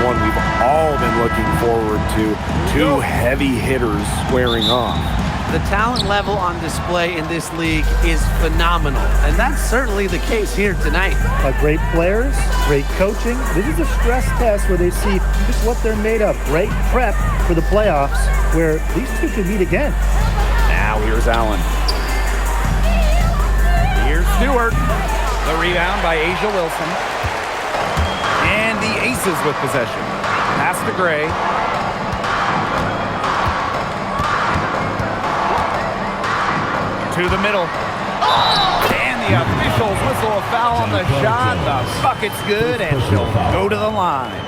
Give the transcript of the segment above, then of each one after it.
one we've all been looking forward to. Two heavy hitters squaring off. The talent level on display in this league is phenomenal, and that's certainly the case here tonight. Great players, great coaching. This is a stress test where they see just what they're made of. Great prep for the playoffs where these two can meet again. Now here's Allen. Here's Stewart. The rebound by Asia Wilson. And the Aces with possession. Pass to Gray. To the middle. And the officials whistle a foul on the shot. The bucket's good, and she'll go to the line.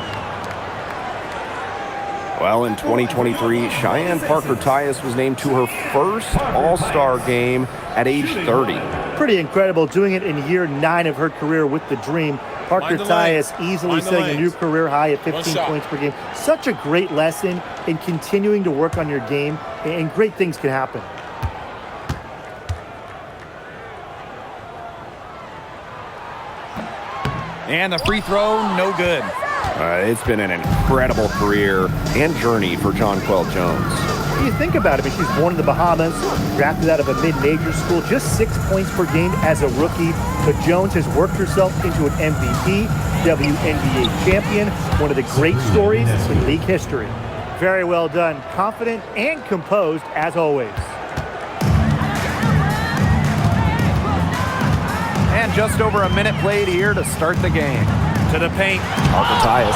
Well, in 2023, Cheyenne Parker-Tyus was named to her first All-Star game at age 30. Pretty incredible, doing it in year 9 of her career with the Dream. Parker-Tyus easily setting a new career high at 15 points per game. Such a great lesson in continuing to work on your game, and great things can happen. And the free throw, no good. It's been an incredible career and journey for Jonquel Jones. You think about it, she's born in the Bahamas, drafted out of a mid-major school, just 6 points per game as a rookie. But Jones has worked herself into an MVP, WNBA champion, one of the great stories in league history. Very well done, confident and composed as always. And just over a minute played here to start the game. To the paint. Parker-Tyus.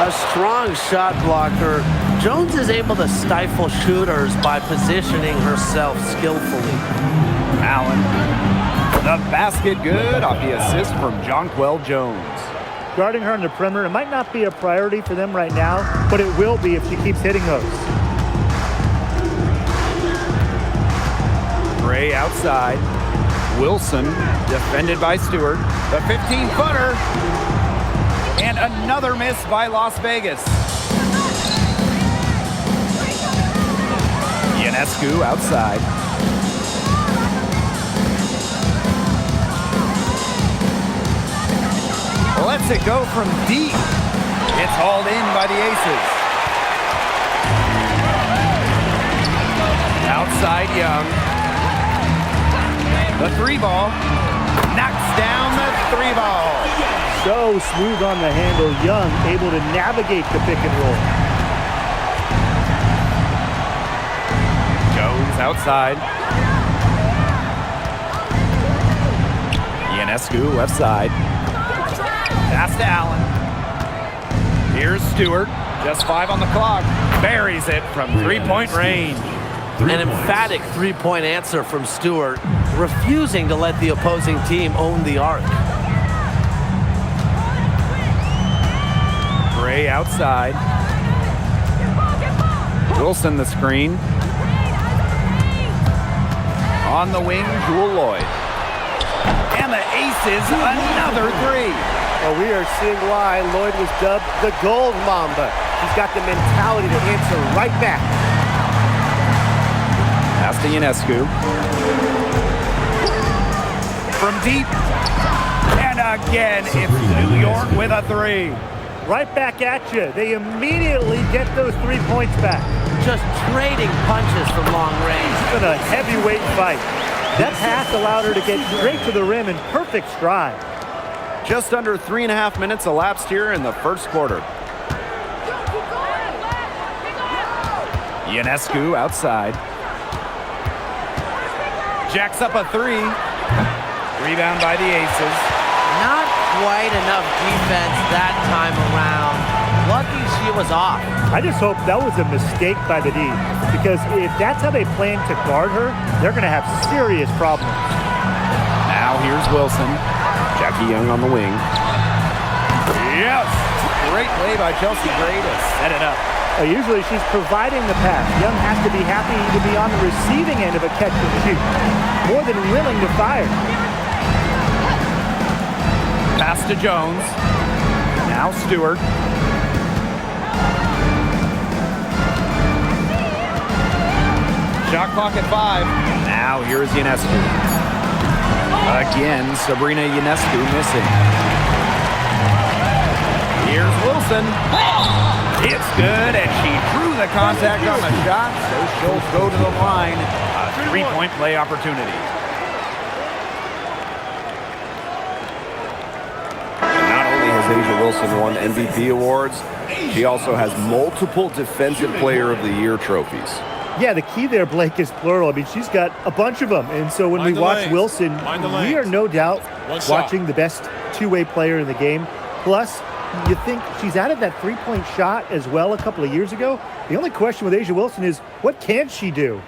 A strong shot blocker. Jones is able to stifle shooters by positioning herself skillfully. Allen. The basket good off the assist from Jonquel Jones. Guarding her on the perimeter, it might not be a priority for them right now, but it will be if she keeps hitting those. Gray outside. Wilson defended by Stewart. The 15-footer. And another miss by Las Vegas. Ionescu outside. Lets it go from deep. It's hauled in by the Aces. Outside Young. The three ball. Knocks down the three ball. So smooth on the handle. Young able to navigate the pick and roll. Jones outside. Ionescu left side. Pass to Allen. Here's Stewart. Just 5 on the clock. Buries it from three-point range. An emphatic three-point answer from Stewart, refusing to let the opposing team own the arc. Gray outside. Wilson the screen. On the wing, Jewel Lloyd. And the Aces, another three. Well, we are seeing why Lloyd was dubbed the Gold Mamba. She's got the mentality to answer right back. Pass to Ionescu. From deep. And again, it's New York with a three. Right back at you. They immediately get those 3 points back. Just trading punches from long range. It's been a heavyweight fight. That pass allowed her to get straight to the rim in perfect stride. Just under 3.5 minutes elapsed here in the first quarter. Ionescu outside. Jacks up a three. Rebound by the Aces. Not quite enough defense that time around. Lucky she was off. I just hope that was a mistake by the D, because if that's how they plan to guard her, they're going to have serious problems. Now here's Wilson. Jackie Young on the wing. Yes! Great play by Chelsea Gray to set it up. Usually she's providing the pass. Young has to be happy to be on the receiving end of a catch and shoot. More than willing to fire. Pass to Jones. Now Stewart. Shot clock at 5. Now here's Ionescu. Again, Sabrina Ionescu missing. Here's Wilson. It's good, and she drew the contact on the shot, so she'll go to the line. A three-point play opportunity. Not only has Asia Wilson won MVP awards, she also has multiple Defensive Player of the Year trophies. Yeah, the key there, Blake, is plural. I mean, she's got a bunch of them. And so when we watch Wilson, we are no doubt watching the best two-way player in the game. Plus, you think she's added that three-point shot as well a couple of years ago. The only question with Asia Wilson is, what can she do?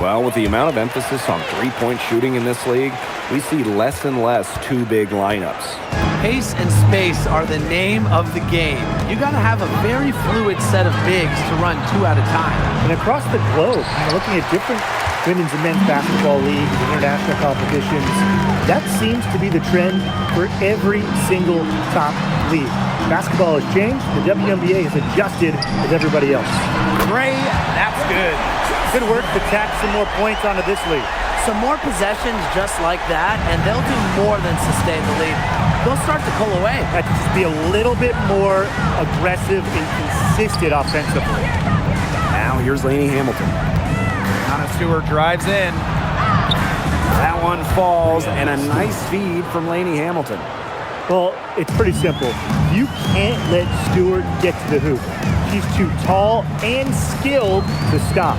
Well, with the amount of emphasis on three-point shooting in this league, we see less and less two-big lineups. Pace and space are the name of the game. You got to have a very fluid set of bigs to run two at a time. And across the globe, looking at different women's and men's basketball leagues and international competitions, that seems to be the trend for every single top league. Basketball has changed. The WNBA has adjusted with everybody else. Gray, that's good. Good work to tack some more points onto this lead. Some more possessions just like that, and they'll do more than sustain the lead. They'll start to pull away. Have to just be a little bit more aggressive and consistent offensively. Now here's Lainey Hamilton. Anna Stewart drives in. That one falls, and a nice feed from Lainey Hamilton. Well, it's pretty simple. You can't let Stewart get to the hoop. She's too tall and skilled to stop.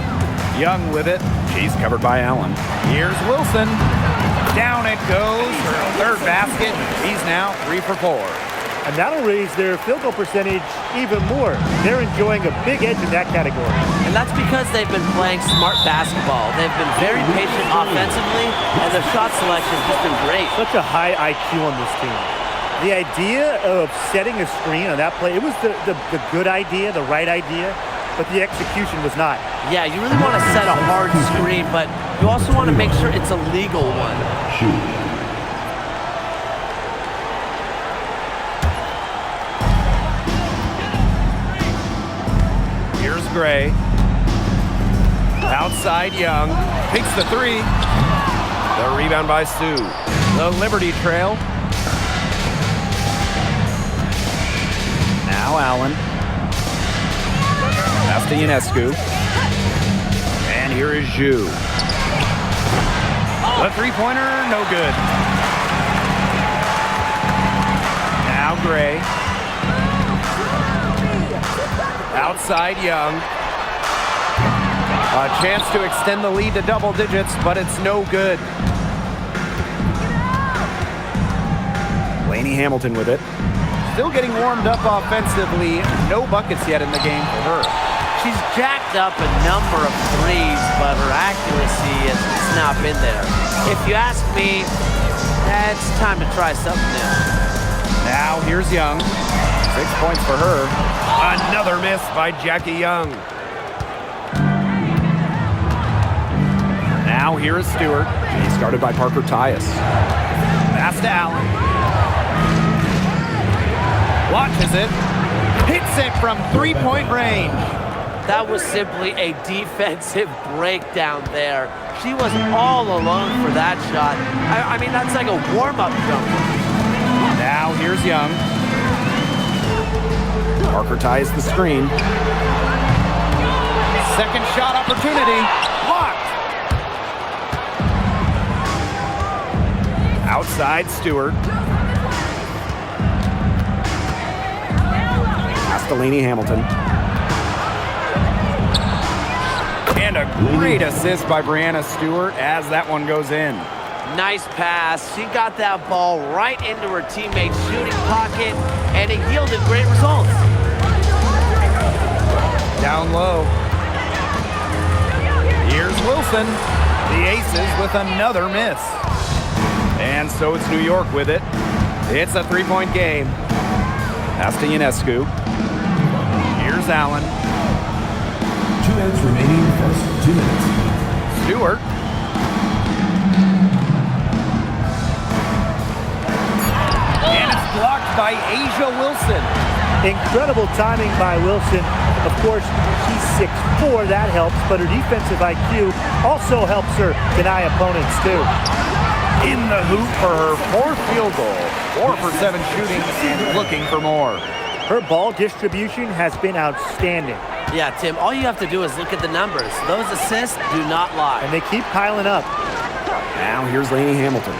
Young with it. She's covered by Allen. Here's Wilson. Down it goes. Her third basket. She's now 3 for 4. And that'll raise their field goal percentage even more. They're enjoying a big edge in that category. And that's because they've been playing smart basketball. They've been very patient offensively, and their shot selection has just been great. Such a high IQ on this team. The idea of setting a screen on that play, it was the good idea, the right idea, but the execution was not. Yeah, you really want to set a hard screen, but you also want to make sure it's a legal one. Here's Gray. Outside Young. Takes the three. The rebound by Sue. The Liberty Trail. Now Allen. Pass to Ionescu. And here is Zhu. The three-pointer, no good. Now Gray. Outside Young. A chance to extend the lead to double digits, but it's no good. Lainey Hamilton with it. Still getting warmed up offensively. No buckets yet in the game for her. She's jacked up a number of threes, but her accuracy has not been there. If you ask me, it's time to try something new. Now here's Young. 6 points for her. Another miss by Jackie Young. Now here is Stewart. He's guarded by Parker Tyus. Pass to Allen. Launches it. Hits it from three-point range. That was simply a defensive breakdown there. She was all alone for that shot. I mean, that's like a warm-up jumper. Now here's Young. Parker ties the screen. Second shot opportunity. Blocked. Outside Stewart. Pass to Lainey Hamilton. And a great assist by Brianna Stewart as that one goes in. Nice pass. She got that ball right into her teammate's shooting pocket, and it yielded great results. Down low. Here's Wilson. The Aces with another miss. And so it's New York with it. It's a three-point game. Pass to Ionescu. Here's Allen. 2 minutes remaining. First 2 minutes. Stewart. And it's blocked by Asia Wilson. Incredible timing by Wilson. Of course, she's 6'4", that helps, but her defensive IQ also helps her deny opponents too. In the hoop for her fourth field goal. 4 for 7 shooting and looking for more. Her ball distribution has been outstanding. Yeah, Tim, all you have to do is look at the numbers. Those assists do not lie. And they keep piling up. Now here's Lainey Hamilton.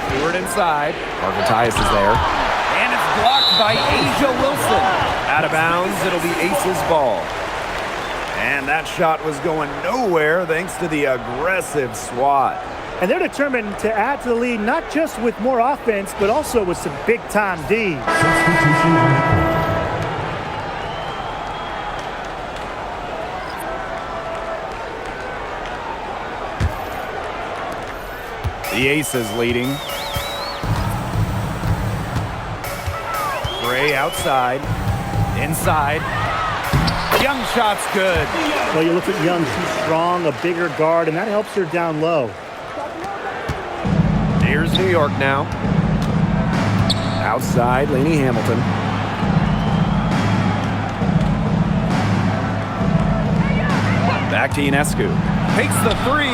Stewart inside. Arvatius is there. And it's blocked by Asia Wilson. Out of bounds, it'll be Ace's ball. And that shot was going nowhere thanks to the aggressive swat. And they're determined to add to the lead, not just with more offense, but also with some big-time D. Substitution on the court. The Aces leading. Gray outside. Inside. Young shot's good. Well, you look at Young, she's strong, a bigger guard, and that helps her down low. Here's New York now. Outside, Lainey Hamilton. Back to Ionescu. Takes the 3.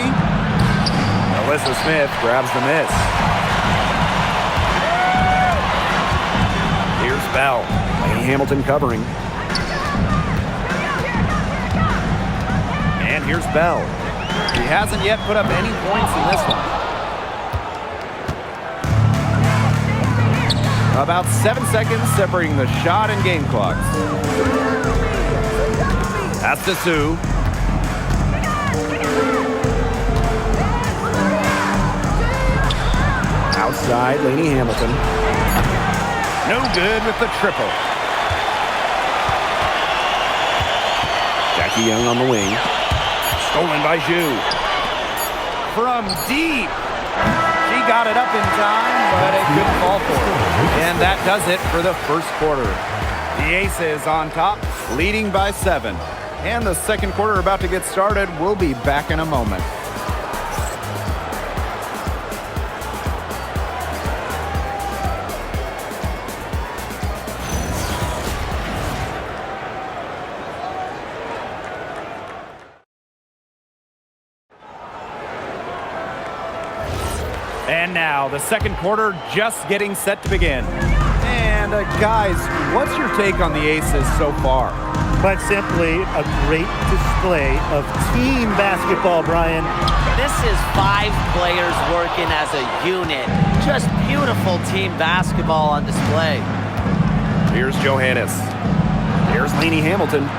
Alyssa Smith grabs the miss. Here's Bell. Lainey Hamilton covering. And here's Bell. He hasn't yet put up any points in this one. About 7 seconds separating the shot and game clocks. Pass to Sue. Outside, Lainey Hamilton. No good with the triple. Jackie Young on the wing. Stolen by Zhu. From deep. She got it up in time, but it couldn't fall for her. And that does it for the first quarter. The Aces on top, leading by 7. And the second quarter about to get started. We'll be back in a moment. And now, the second quarter just getting set to begin. And guys, what's your take on the Aces so far? But simply a great display of team basketball, Brian. This is 5 players working as a unit. Just beautiful team basketball on display. Here's Johannes. Here's Lainey Hamilton.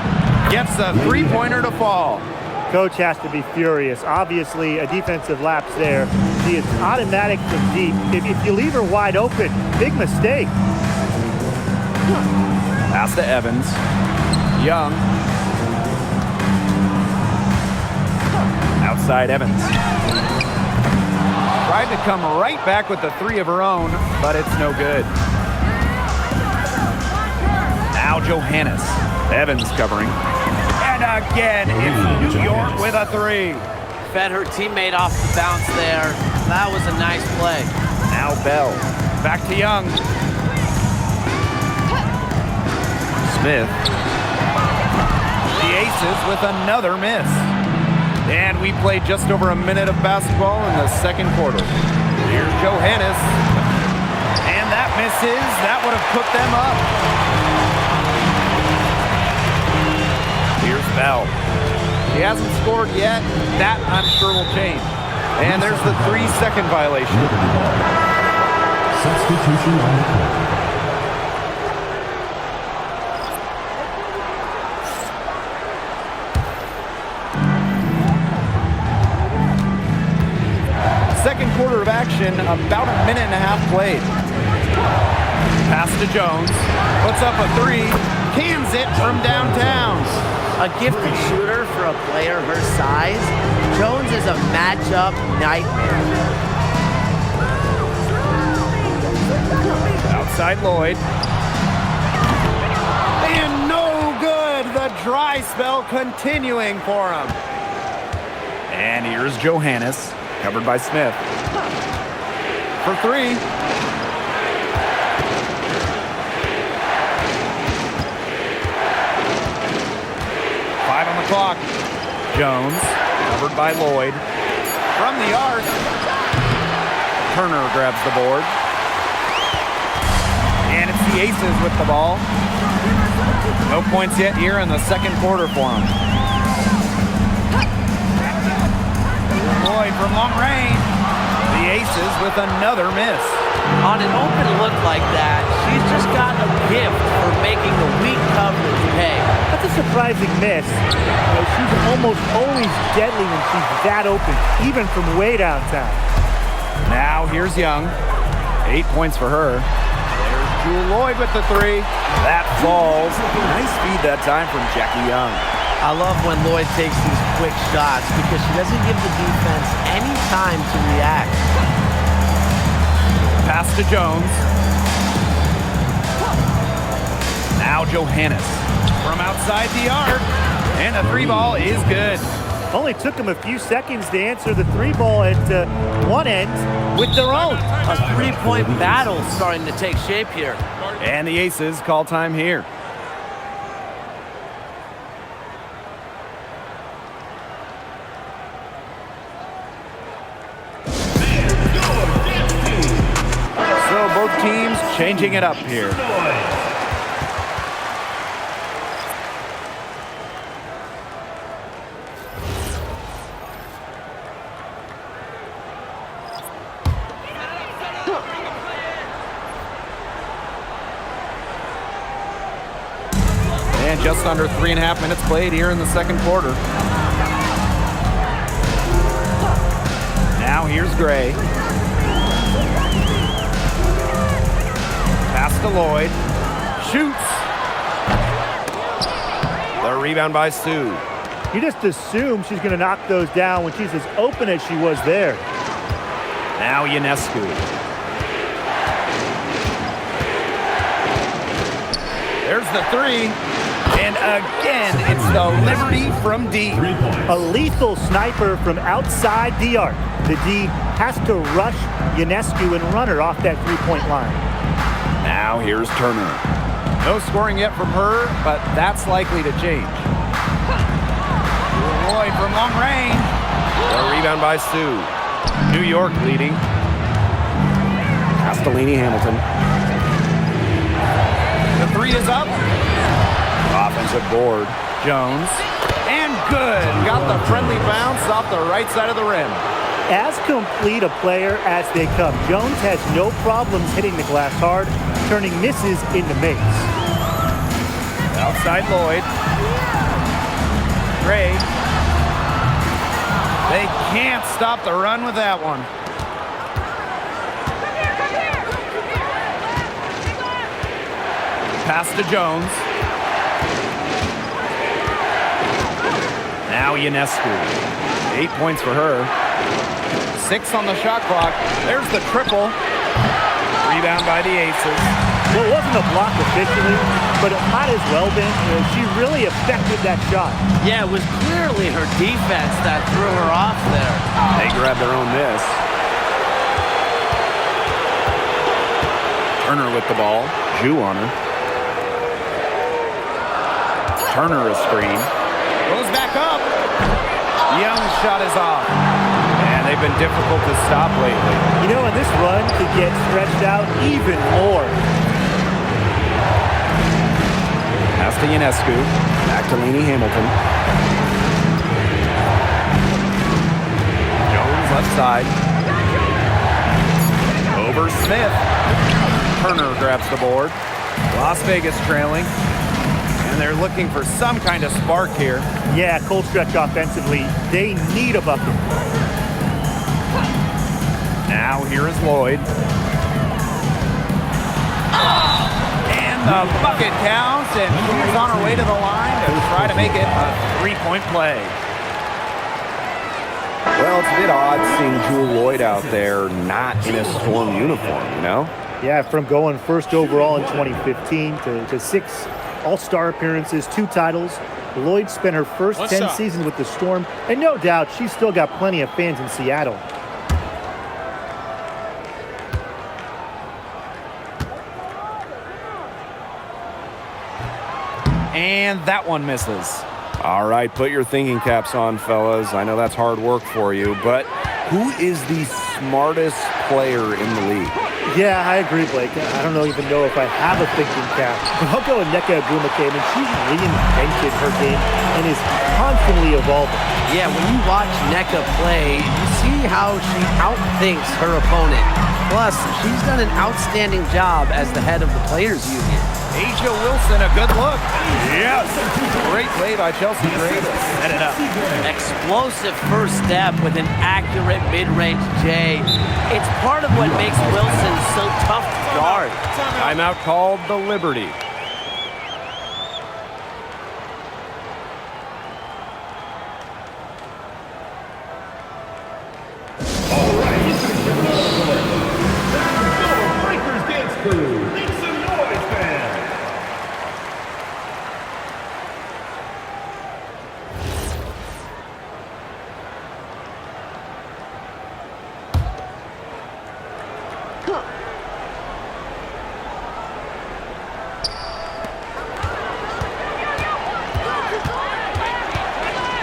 Gets a 3-pointer to fall. Coach has to be furious. Obviously, a defensive lapse there. See, it's automatic from deep. If you leave her wide open, big mistake. Pass to Evans. Young. Outside Evans. Tried to come right back with the 3 of her own, but it's no good. Now Johannes. Evans covering. And again, it's New York with a 3. Fed her teammate off the bounce there. That was a nice play. Now Bell. Back to Young. Smith. The Aces with another miss. And we played just over a minute of basketball in the second quarter. Here's Johannes. And that misses. That would have put them up. Here's Bell. He hasn't scored yet. That, I'm sure, will change. And there's the 3-second violation. Substitution on the court. Second quarter of action, about a minute and a half played. Pass to Jones. Puts up a 3. Cans it from downtown. A gifted shooter for a player her size. Jones is a matchup nightmare. Outside Lloyd. And no good. The dry spell continuing for him. And here's Johannes. Covered by Smith. For 3. On the clock. Jones, covered by Lloyd. From the arc. Turner grabs the board. And it's the Aces with the ball. No points yet here in the second quarter for them. Lloyd from long range. The Aces with another miss. On an open look like that, she's just got a gift for making the weak coverage pay. That's a surprising miss. She's almost always deadly when she's that open, even from way downtown. Now here's Young. 8 points for her. There's Jewel Lloyd with the three. That falls. Nice feed that time from Jackie Young. I love when Lloyd takes these quick shots because she doesn't give the defense any time to react. Pass to Jones. Now Johannes from outside the arc. And the three ball is good. Only took them a few seconds to answer the three ball at one end with their own. A three-point battle starting to take shape here. And the Aces call time here. So both teams changing it up here. And just under 3.5 minutes played here in the second quarter. Now here's Gray. Pass to Lloyd. Shoots. The rebound by Sue. You just assume she's going to knock those down when she's as open as she was there. Now Ionescu. There's the three. And again, it's the Liberty from deep. A lethal sniper from outside the arc. The D has to rush Ionescu and run her off that three-point line. Now here's Turner. No scoring yet from her, but that's likely to change. Lloyd from long range. The rebound by Sue. New York leading. Castellini Hamilton. The three is up. Offensive board. Jones. And good. Got the friendly bounce off the right side of the rim. As complete a player as they come, Jones has no problems hitting the glass hard, turning misses into makes. Outside Lloyd. Gray. They can't stop the run with that one. Pass to Jones. Now Ionescu. 8 points for her. 6 on the shot clock. There's the triple. Rebound by the Aces. Well, it wasn't a block officially, but it might as well been. She really affected that shot. Yeah, it was clearly her defense that threw her off there. They grabbed their own miss. Turner with the ball. Jew on her. Turner a screen. Goes back up. Young's shot is off. And they've been difficult to stop lately. You know, and this run could get stretched out even more. Pass to Ionescu. Back to Laney Hamilton. Jones left side. Over Smith. Turner grabs the board. Las Vegas trailing. And they're looking for some kind of spark here. Yeah, cold stretch offensively. They need a bucket. Now here is Lloyd. And the bucket counts, and she's on her way to the line to try to make it a three-point play. Well, it's a bit odd seeing Jewel Lloyd out there not in a Storm uniform, you know? Yeah, from going first overall in 2015 to 6 All-Star appearances, 2 titles. Lloyd spent her first 10 seasons with the Storm, and no doubt she's still got plenty of fans in Seattle. And that one misses. All right, put your thinking caps on, fellas. I know that's hard work for you, but who is the smartest player in the league. Yeah, I agree, Blake. I don't even know if I have a thinking cap, but I'll go with Nneka Ogwumike. I mean, she's reinvented her game and is constantly evolving. Yeah, when you watch Nneka play, you see how she outthinks her opponent. Plus, she's done an outstanding job as the head of the Players Union. Asia Wilson, a good look. Yes. Great play by Chelsea Gray to set it up. Explosive first step with an accurate mid-range J. It's part of what makes Wilson so tough to guard. Timeout called the Liberty.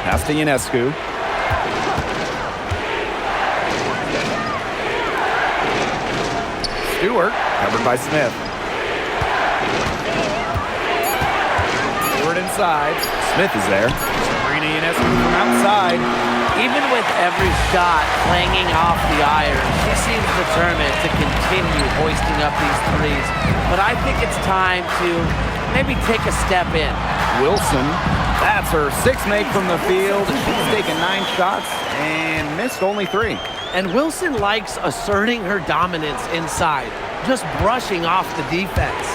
Pass to Ionescu. Stewart, covered by Smith. Stewart inside. Smith is there. Sabrina Ionescu from outside. Even with every shot clanging off the iron, she seems determined to continue hoisting up these threes. But I think it's time to maybe take a step in. Wilson, that's her sixth make from the field. She's taken 9 shots and missed only 3. And Wilson likes asserting her dominance inside, just brushing off the defense.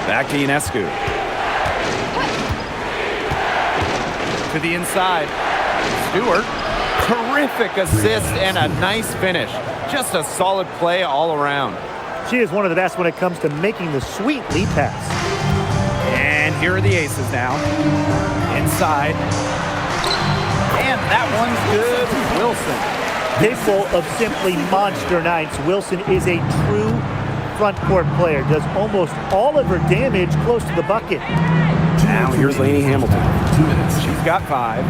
Back to Ionescu. To the inside. Stewart, terrific assist and a nice finish. Just a solid play all around. She is one of the best when it comes to making the sweet lead pass. And here are the aces now. Inside. And that one's good. Wilson. Capable of simply monster nights, Wilson is a true front court player. Does almost all of her damage close to the bucket. Now here's Lainey Hamilton. 2 minutes. She's got 5.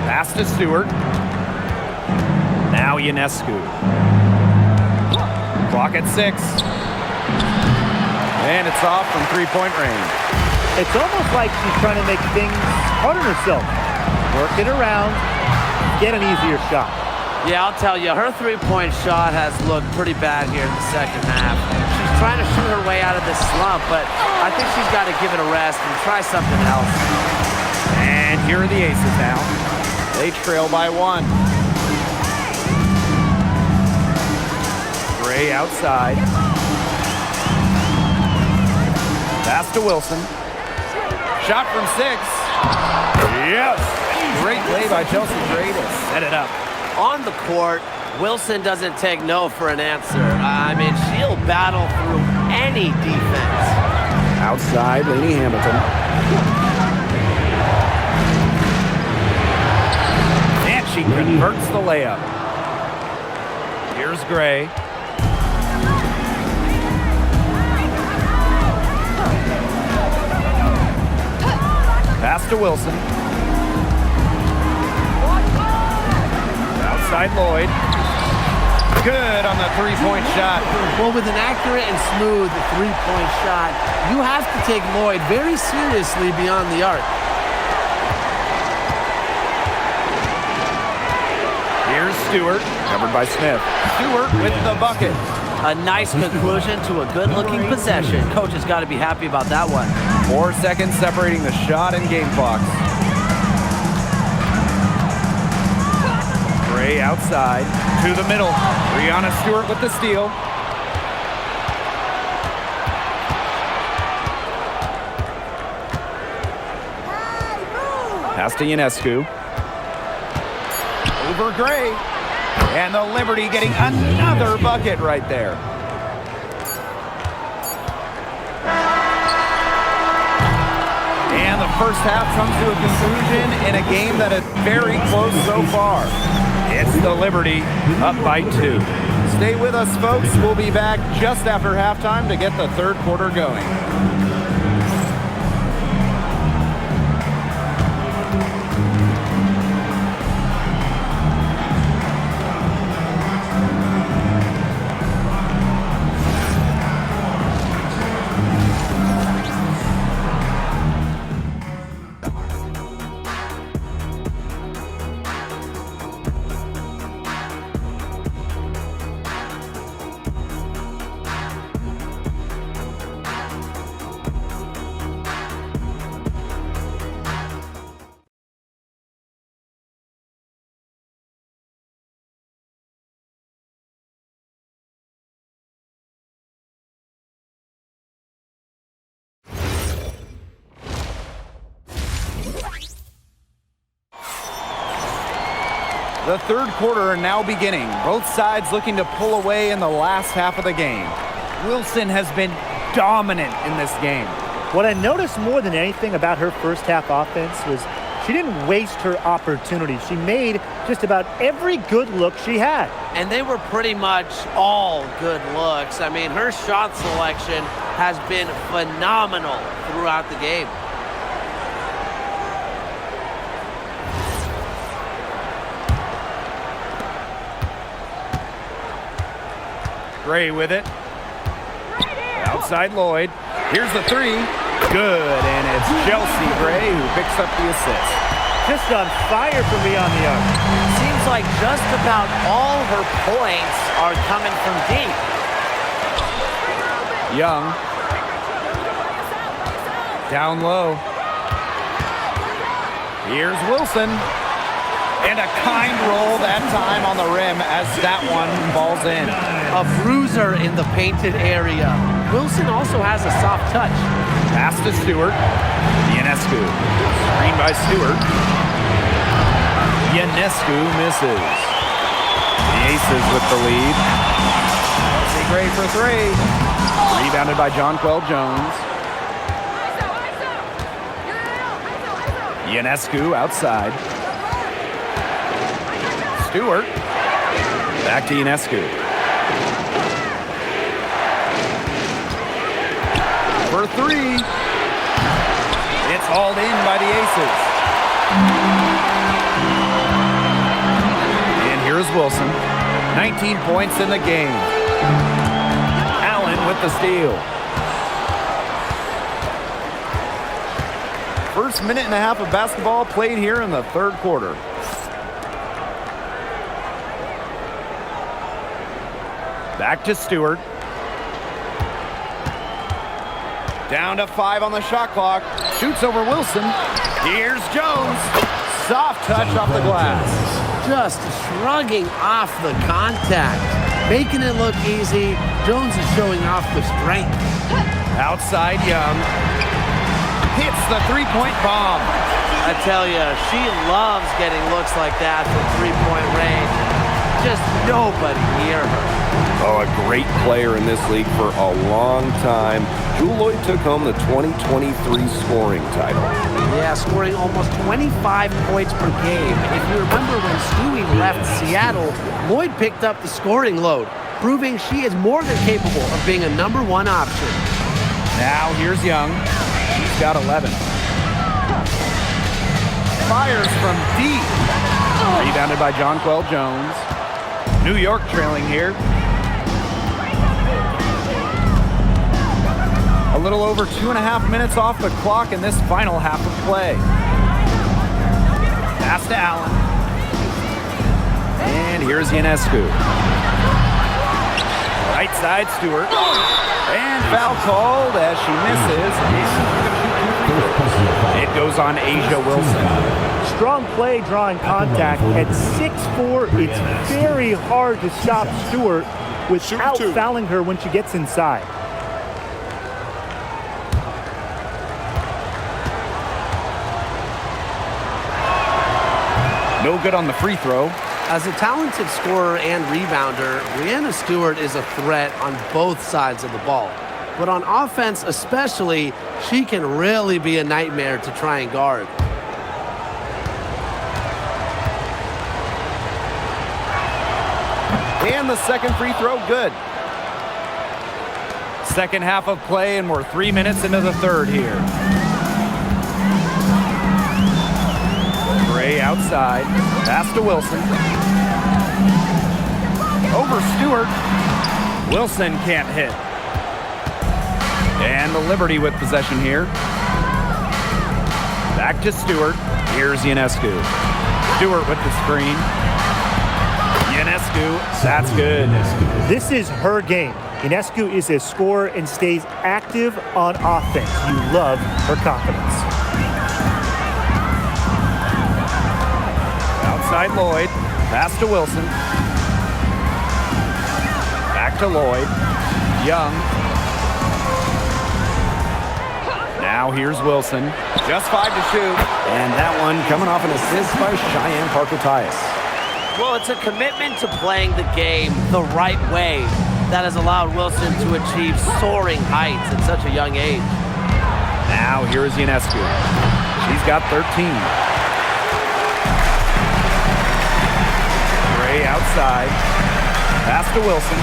Pass to Stewart. Now Ionescu. Clock at 6. And it's off from 3-point range. It's almost like she's trying to make things hard on herself. Work it around, get an easier shot. Yeah, I'll tell you, her three-point shot has looked pretty bad here in the second half. She's trying to shoot her way out of this slump, but I think she's got to give it a rest and try something else. And here are the aces now. They trail by 1. Gray outside. Pass to Wilson. Shot from 6. Yes! Great play by Chelsea Gray to set it up. On the court, Wilson doesn't take no for an answer. I mean, she'll battle through any defense. Outside, Lainey Hamilton. And she converts the layup. Here's Gray. Pass to Wilson. Outside Lloyd. Good on the three-point shot. Well, with an accurate and smooth three-point shot, you have to take Lloyd very seriously beyond the arc. Here's Stewart, covered by Smith. Stewart with the bucket. A nice conclusion to a good-looking possession. Coach has got to be happy about that one. 4 seconds separating the shot and game clocks. Gray outside to the middle. Breanna Stewart with the steal. Pass to Ionescu. Over Gray. And the Liberty getting another bucket right there. And the first half comes to a conclusion in a game that is very close so far. It's the Liberty up by 2. Stay with us, folks. We'll be back just after halftime to get the third quarter going. The third quarter now beginning. Both sides looking to pull away in the last half of the game. Wilson has been dominant in this game. What I noticed more than anything about her first half offense was she didn't waste her opportunities. She made just about every good look she had. And they were pretty much all good looks. I mean, her shot selection has been phenomenal throughout the game. Gray with it. Outside Lloyd. Here's the three. Good, and it's Chelsea Gray who picks up the assist. Just on fire from beyond the arc. Seems like just about all her points are coming from deep. Young. Down low. Here's Wilson. And a kind roll that time on the rim as that one falls in. A bruiser in the painted area. Wilson also has a soft touch. Pass to Stewart. Ionescu. Screen by Stewart. Ionescu misses. The Aces with the lead. Chelsea Gray for three. Rebounded by Jonquel Jones. Ionescu outside. Stewart. Back to Ionescu. For three. It's hauled in by the Aces. And here's Wilson. 19 points in the game. Allen with the steal. First minute and a half of basketball played here in the third quarter. Back to Stewart. Down to 5 on the shot clock. Shoots over Wilson. Here's Jones. Soft touch off the glass. Just shrugging off the contact. Making it look easy. Jones is showing off the strength. Outside Young. Hits the three-point bomb. I tell you, she loves getting looks like that from three-point range. Just nobody near her. Oh, a great player in this league for a long time. Jewel Lloyd took home the 2023 scoring title. Yeah, scoring almost 25 points per game. If you remember when Stewie left Seattle, Lloyd picked up the scoring load, proving she is more than capable of being a number one option. Now here's Young. She's got 11. Fires from deep. Rebounded by Jonquel Jones. New York trailing here. A little over 2.5 minutes off the clock in this final half of play. Pass to Allen. And here's Ionescu. Right side Stewart. And foul called as she misses. It goes on Asia Wilson. Strong play drawing contact. At 6'4", it's very hard to stop Stewart without fouling her when she gets inside. No good on the free throw. As a talented scorer and rebounder, Breanna Stewart is a threat on both sides of the ball. But on offense especially, she can really be a nightmare to try and guard. And the second free throw, good. Second half of play, and we're 3 minutes into the third here. Gray outside. Pass to Wilson. Over Stewart. Wilson can't hit. And the Liberty with possession here. Back to Stewart. Here's Ionescu. Stewart with the screen. Ionescu, that's good. This is her game. Ionescu is a scorer and stays active on offense. You love her confidence. Outside Lloyd. Pass to Wilson. Back to Lloyd. Young. Now here's Wilson. Just 5 to shoot. And that one coming off an assist by Cheyenne Parker-Tyus. Well, it's a commitment to playing the game the right way that has allowed Wilson to achieve soaring heights at such a young age. Now here is Ionescu. She's got 13. Gray outside. Pass to Wilson.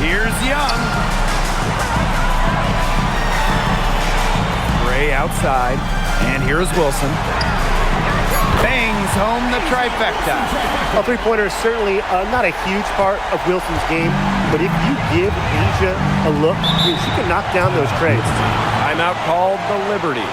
Here's Young. Gray outside. And here's Wilson. Bangs home the trifecta. A three-pointer is certainly not a huge part of Wilson's game, but if you give Asia a look, she can knock down those trays. Timeout called the Liberty.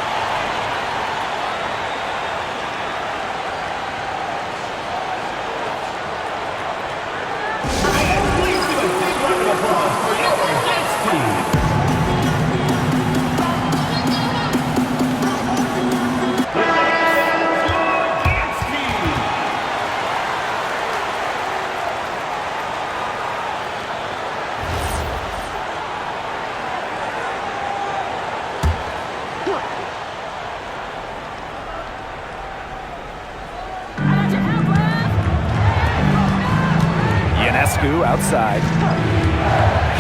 Ionescu outside.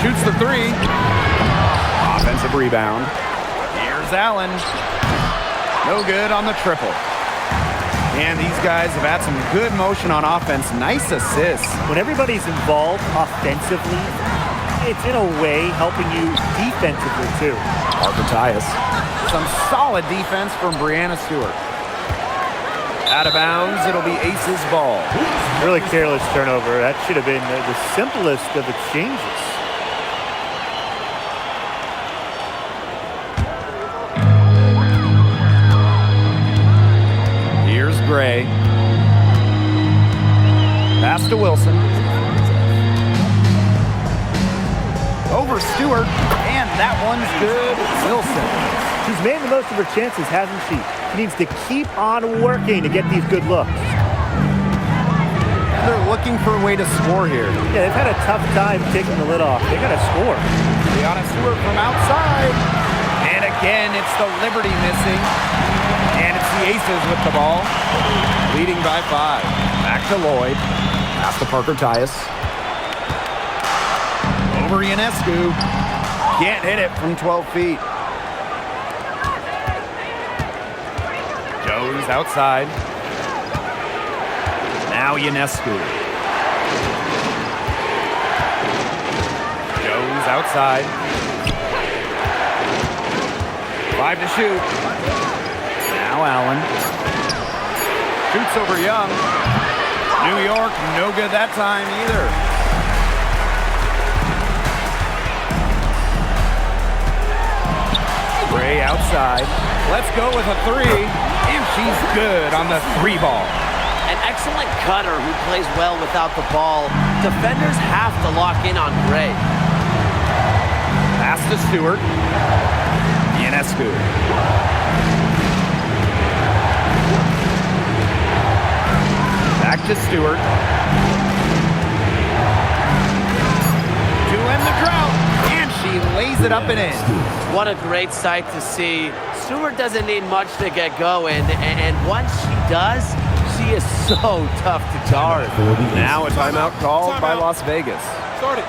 Shoots the three. Offensive rebound. Here's Allen. No good on the triple. And these guys have had some good motion on offense. Nice assists. When everybody's involved offensively, it's in a way helping you defensively too. Parker Tyus. Some solid defense from Brianna Stewart. Out of bounds, it'll be Ace's ball. Really careless turnover. That should have been the simplest of exchanges. Here's Gray. Pass to Wilson. Over Stewart, and that one's good. Wilson. She's made the most of her chances, hasn't she? She needs to keep on working to get these good looks. They're looking for a way to score here. Yeah, they've had a tough time taking the lid off. They got to score. Brianna Stewart from outside. And again, it's the Liberty missing. And it's the Aces with the ball. Leading by 5. Back to Lloyd. Pass to Parker Tyus. Over Ionescu. Can't hit it from 12 feet. Jones outside. Now Ionescu. Jones outside. 5 to shoot. Now Allen. Shoots over Young. New York, no good that time either. Gray outside. Let's go with a 3. And she's good on the 3 ball. An excellent cutter who plays well without the ball. Defenders have to lock in on Gray. Pass to Stewart. Ionescu. Back to Stewart. To end the drought. And she lays it up and in. What a great sight to see. Stewart doesn't need much to get going, and once she does, she is so tough to guard. Now a timeout called by Las Vegas. Start it.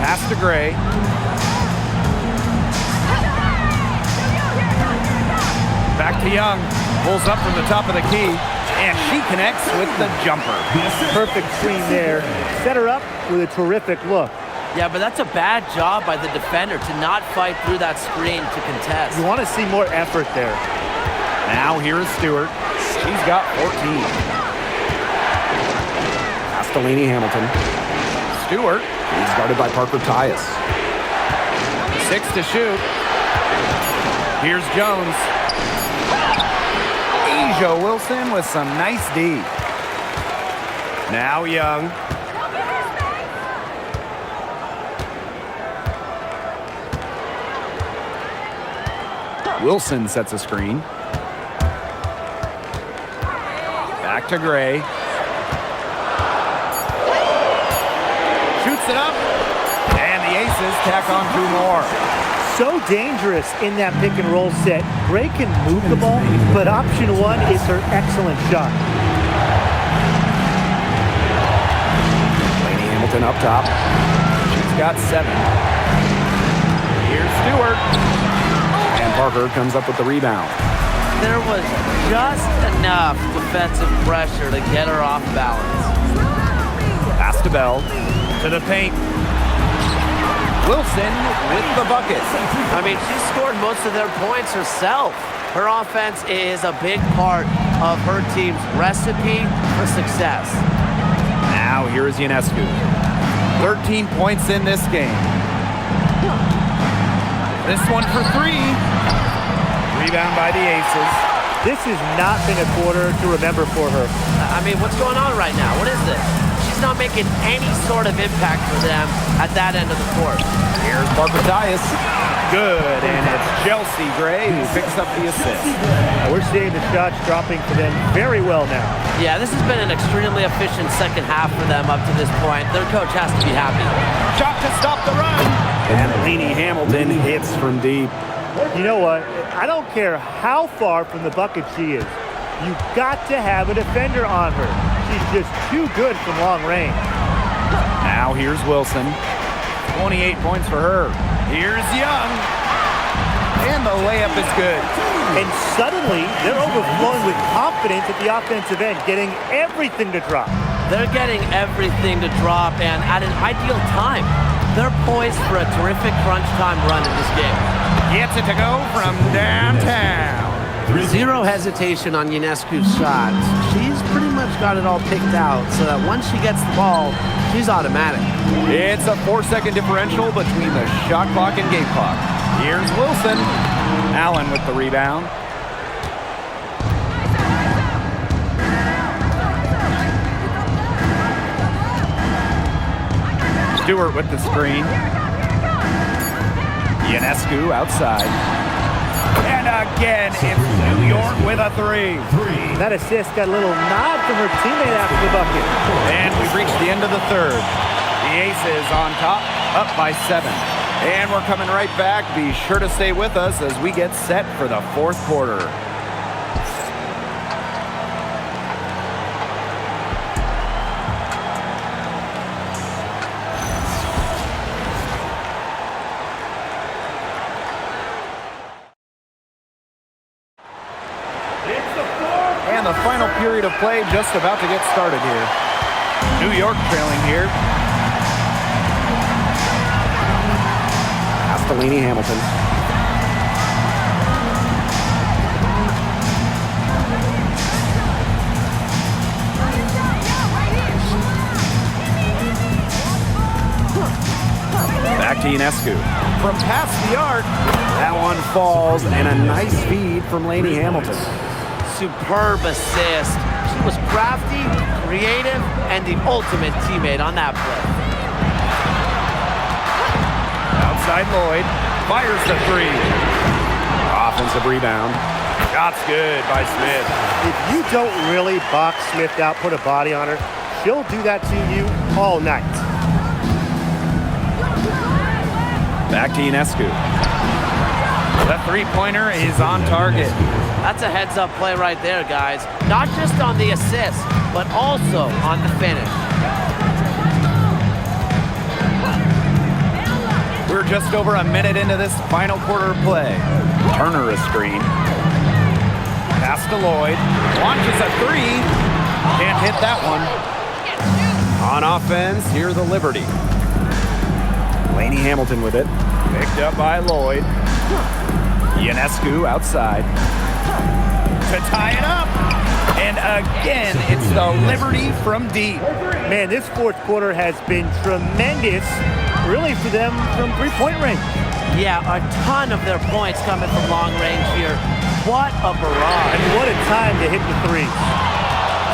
Pass to Gray. Back to Young. Pulls up from the top of the key. And she connects with the jumper. Perfect screen there. Set her up with a terrific look. Yeah, but that's a bad job by the defender to not fight through that screen to contest. You want to see more effort there. Now here is Stewart. She's got 14. Pass to Lainey Hamilton. Stewart. He's guarded by Parker Tyus. 6 to shoot. Here's Jones. Asia Wilson with some nice D. Now Young. Wilson sets a screen. Back to Gray. Shoots it up. And the Aces tack on 2 more. So dangerous in that pick and roll set. Gray can move the ball, but option 1 is her excellent shot. Laney Hamilton up top. She's got 7. Here's Stewart. And Parker comes up with the rebound. There was just enough defensive pressure to get her off balance. Pass to Bell. To the paint. Wilson with the bucket. I mean, she scored most of their points herself. Her offense is a big part of her team's recipe for success. Now here's Ionescu. 13 points in this game. This one for 3. Rebound by the Aces. This has not been a quarter to remember for her. I mean, what's going on right now? What is this? She's not making any sort of impact for them at that end of the court. Here's Parker Dias. Good, and it's Chelsea Gray who picks up the assist. We're seeing the shots dropping for them very well now. Yeah, this has been an extremely efficient second half for them up to this point. Their coach has to be happy. Shot to stop the run. And Laney Hamilton hits from deep. You know what? I don't care how far from the bucket she is. You've got to have a defender on her. She's just too good from long range. Now here's Wilson. 28 points for her. Here's Young. And the layup is good. And suddenly, they're overflowing with confidence at the offensive end, getting everything to drop. They're getting everything to drop, and at an ideal time. They're poised for a terrific crunch time run in this game. Gets it to go from downtown. Zero hesitation on Ionescu's shots. She's pretty much got it all picked out so that once she gets the ball, she's automatic. It's a 4-second differential between the shot clock and game clock. Here's Wilson. Allen with the rebound. Stewart with the screen. Ionescu outside. And again, it's New York with a 3. That assist got a little nod from her teammate after the bucket. And we've reached the end of the third. The Aces on top, up by 7. And we're coming right back. Be sure to stay with us as we get set for the 4th quarter. And the final period of play just about to get started here. New York trailing here. Pass to Laney Hamilton. Back to Ionescu. From past the arc, that one falls, and a nice feed from Laney Hamilton. Superb assist. She was crafty, creative, and the ultimate teammate on that play. Outside Lloyd, fires the 3. Offensive rebound. Shot's good by Smith. If you don't really box Smith out, put a body on her, she'll do that to you all night. Back to Ionescu. The 3-pointer is on target. That's a heads-up play right there, guys. Not just on the assist, but also on the finish. We're just over a minute into this final quarter of play. Turner a screen. Pass to Lloyd. Launches a 3. Can't hit that one. On offense, here's the Liberty. Laney Hamilton with it. Picked up by Lloyd. Ionescu outside. To tie it up. And again, it's the Liberty from deep. Man, this 4th quarter has been tremendous really for them from three-point range. Yeah, a ton of their points coming from long range here. What a barrage. And what a time to hit the three.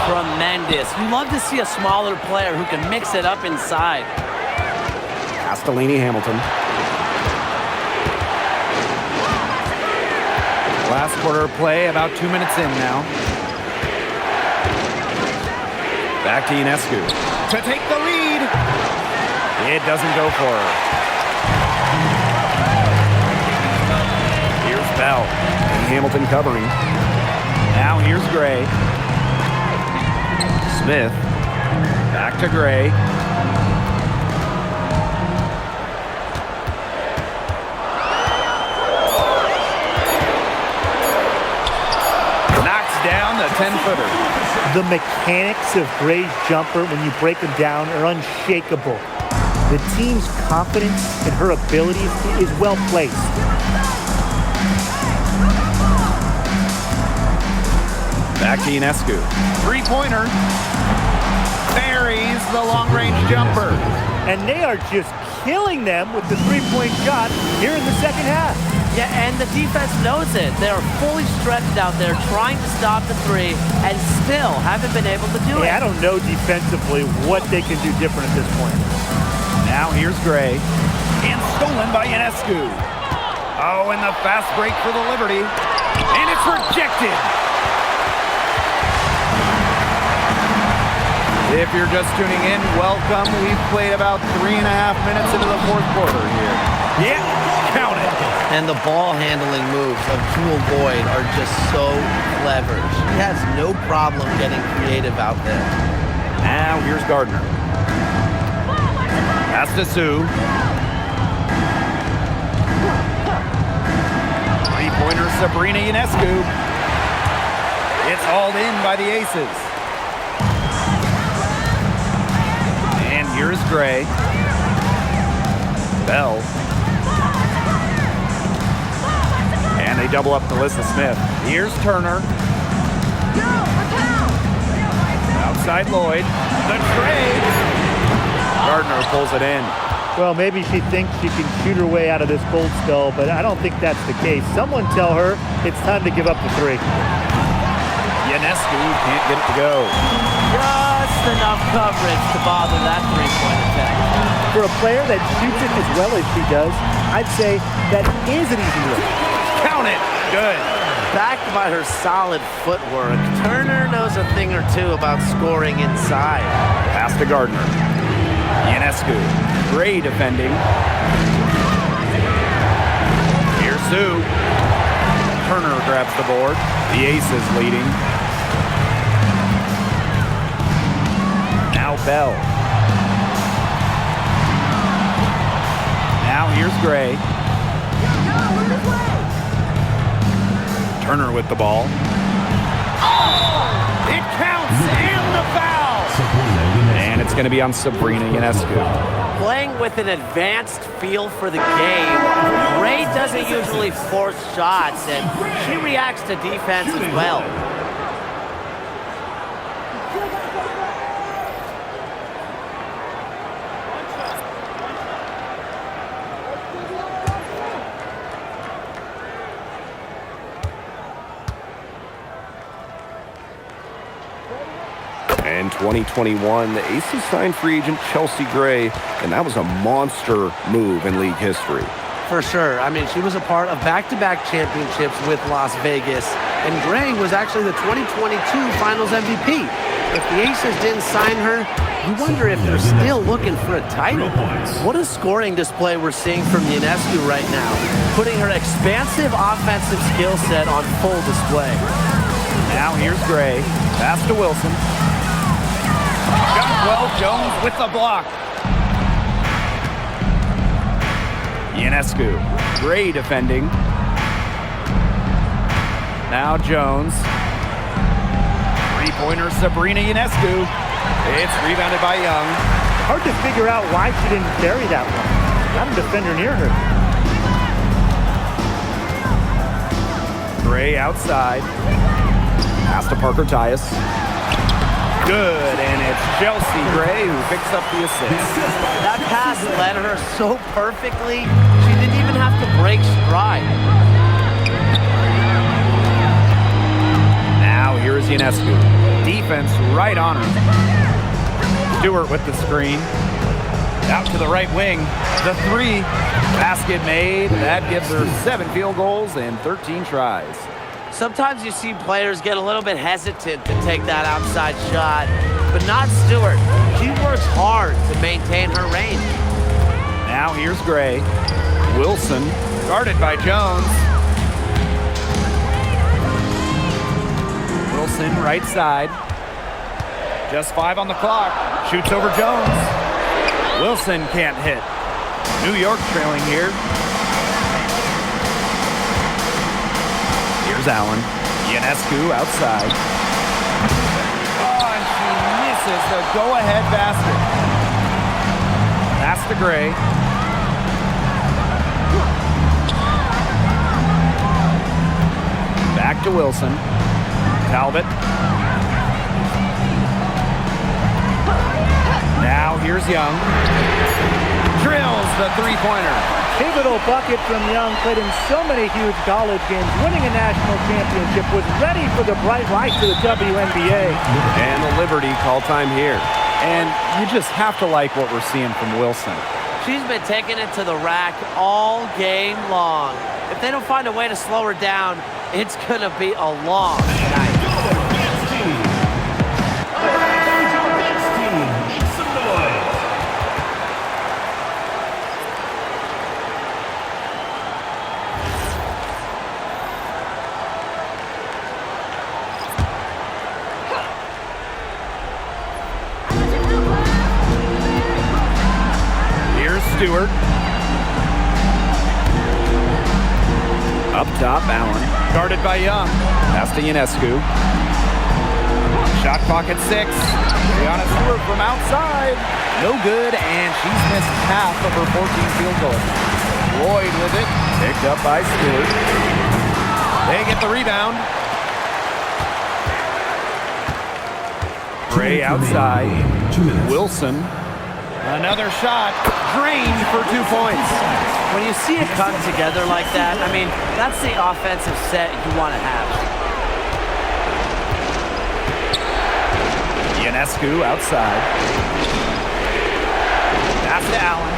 Tremendous. You love to see a smaller player who can mix it up inside. Castellini Hamilton. Last quarter of play, about 2 minutes in now. Back to Ionescu. To take the lead. It doesn't go for her. Here's Bell. And Hamilton covering. Now here's Gray. Smith. Back to Gray. Knocks down the 10-footer. The mechanics of Gray's jumper, when you break them down, are unshakable. The team's confidence in her abilities is well placed. Back to Ionescu. Three-pointer. Buries the long-range jumper. And they are just killing them with the three-point shot here in the second half. Yeah, and the defense knows it. They're fully stretched out there trying to stop the three and still haven't been able to do it. I don't know defensively what they can do different at this point. Now here's Gray. And stolen by Ionescu. Oh, and the fast break for the Liberty. And it's rejected. If you're just tuning in, welcome. We've played about 3.5 minutes into the fourth quarter here. Yeah, count it. And the ball handling moves of Jewel Boyd are just so clever. She has no problem getting creative out there. Now here's Gardner. Pass to Sue. Three-pointer Sabrina Ionescu. It's hauled in by the Aces. And here's Gray. Bell. And they double up Melissa Smith. Here's Turner. Outside Lloyd. The trade. Gardner pulls it in. Well, maybe she thinks she can shoot her way out of this cold spell, but I don't think that's the case. Someone tell her it's time to give up the three. Ionescu can't get it to go. Just enough coverage to bother that three-point attempt. For a player that shoots it as well as she does, I'd say that is an easy look. Count it. Good. Backed by her solid footwork, Turner knows a thing or two about scoring inside. Pass to Gardner. Ionescu. Gray defending. Here's Sue. Turner grabs the board. The Aces leading. Now Bell. Now here's Gray. Turner with the ball. Oh! It counts and the foul! And it's going to be on Sabrina Ionescu. Playing with an advanced feel for the game, Gray doesn't usually force shots, and she reacts to defense as well. In 2021, the Aces signed free agent Chelsea Gray, and that was a monster move in league history. For sure. I mean, she was a part of back-to-back championships with Las Vegas, and Gray was actually the 2022 Finals MVP. If the Aces didn't sign her, you wonder if they're still looking for a title. What a scoring display we're seeing from Ionescu right now, putting her expansive offensive skill set on full display. Now here's Gray. Pass to Wilson. Shot well, Jones with the block. Ionescu. Gray defending. Now Jones. Three-pointer Sabrina Ionescu. It's rebounded by Young. Hard to figure out why she didn't carry that one. Not a defender near her. Gray outside. Pass to Parker Tyus. Good, and it's Chelsea Gray who picks up the assist. That pass led her so perfectly, she didn't even have to break stride. Now here's Ionescu. Defense right on her. Stewart with the screen. Out to the right wing. The three. Basket made. That gives her 7 field goals and 13 tries. Sometimes you see players get a little bit hesitant to take that outside shot, but not Stewart. She works hard to maintain her range. Now here's Gray. Wilson, guarded by Jones. Wilson, right side. Just 5 on the clock. Shoots over Jones. Wilson can't hit. New York trailing here. Here's Allen. Ionescu outside. Oh, and she misses the go-ahead basket. Pass to Gray. Back to Wilson. Talbot. Now here's Young. Drills the three-pointer. Pivotal bucket from Young, played in so many huge college games, winning a national championship, was ready for the bright lights of the WNBA. And the Liberty call time here. And you just have to like what we're seeing from Wilson. She's been taking it to the rack all game long. If they don't find a way to slow her down, it's going to be a long night. Stewart. Up top, Allen. Guarded by Young. Pass to Ionescu. Shot clock at 6. Brianna Stewart from outside. No good, and she's missed half of her 14 field goals. Lloyd with it. Picked up by Stewart. They get the rebound. Gray outside. Wilson. Another shot, drained for 2 points. When you see it come together like that, I mean, that's the offensive set you want to have. Ionescu outside. Pass to Allen.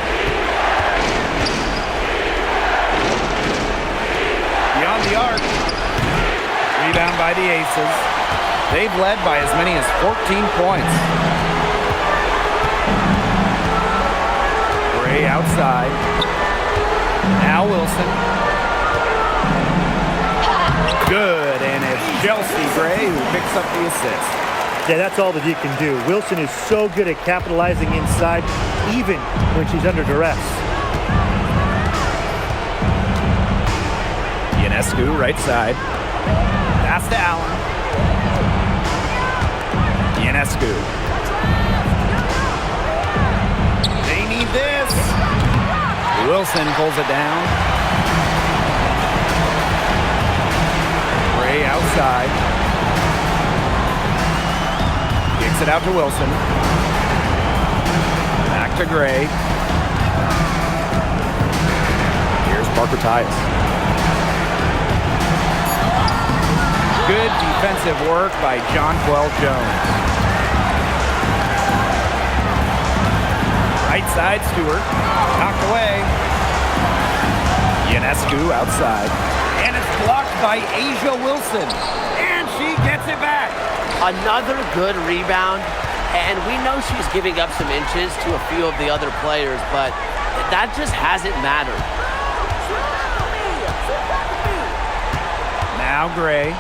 Beyond the arc. Rebound by the Aces. They've led by as many as 14 points. Outside. Now Wilson. Good, and it's Chelsea Gray who picks up the assist. Yeah, that's all that you can do. Wilson is so good at capitalizing inside, even when she's under duress. Ionescu, right side. Pass to Allen. Ionescu. This. Wilson pulls it down. Gray outside. Kicks it out to Wilson. Back to Gray. Here's Parker Tyus. Good defensive work by Jonquel Jones. Right side, Stewart. Knocked away. Ionescu outside. And it's blocked by Asia Wilson. And she gets it back. Another good rebound. And we know she's giving up some inches to a few of the other players, but that just hasn't mattered. Now Gray.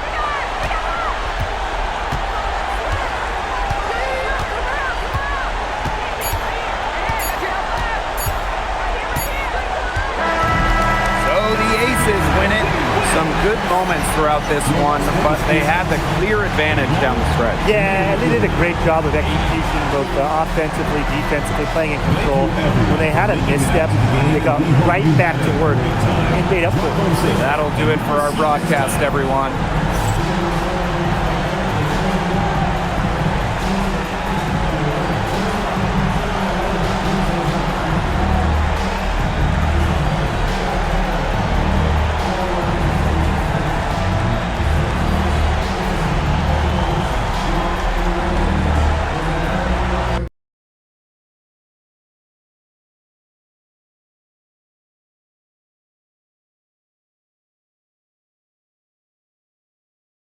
Win it. Some good moments throughout this one, but they had the clear advantage down the stretch. Yeah, they did a great job of execution, both offensively, defensively, playing in control. When they had a misstep, they got right back to work and made up for it. That'll do it for our broadcast, everyone.